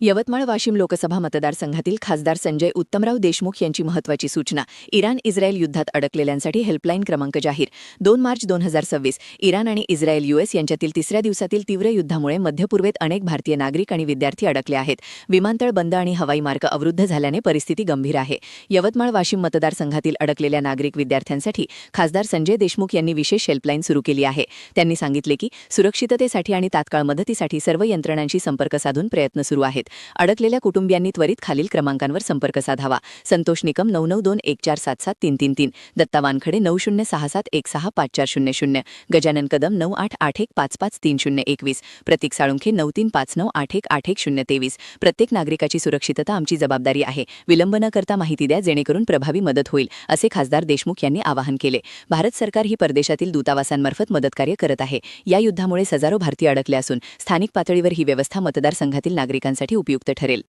यवतमाळ वाशिम लोकसभा मतदारसंघातील खासदार संजय उत्तमराव देशमुख यांची महत्त्वाची सूचना. इराण इस्रायल युद्धात अडकलेल्यांसाठी हेल्पलाईन क्रमांक जाहीर. 2 मार्च 2026. इराण आणि इस्रायल यूएस यांच्यातील तिसऱ्या दिवसातील तीव्र युद्धामुळे मध्यपूर्वेत अनेक भारतीय नागरिक आणि विद्यार्थी अडकले आहेत. विमानतळ बंद आणि हवाई मार्ग अवरुद्ध झाल्याने परिस्थिती गंभीर आहे. यवतमाळ वाशिम मतदारसंघातील अडकलेल्या नागरिक विद्यार्थ्यांसाठी खासदार संजय देशमुख यांनी विशेष हेल्पलाईन सुरू केली आहे. त्यांनी सांगितले की सुरक्षिततेसाठी आणि तात्काळ मदतीसाठी सर्व यंत्रणांशी संपर्क साधून प्रयत्न सुरू आहेत. अडकलेल्या कुटुंबियांनी त्वरित खालील क्रमांकांवर संपर्क साधावा. संतोष निकम 9921477333, दत्ता वानखडे 9067165400, गजानन कदम 9881553021, प्रतीक साळुंखे 935981811023. प्रत्येक नागरिकाची सुरक्षितता आमची जबाबदारी आहे. विलंब न करता माहिती द्या जेणेकरून प्रभावी मदत होईल, असे खासदार देशमुख यांनी आवाहन केले. भारत सरकार ही परदेशातील दूतावासांमार्फत मदतकार्य करत आहे. या युद्धामुळे हजारो भारतीय अडकले असून स्थानिक पातळीवर ही व्यवस्था मतदारसंघातील नागरिकांसाठी उपयुक्त ठरेल.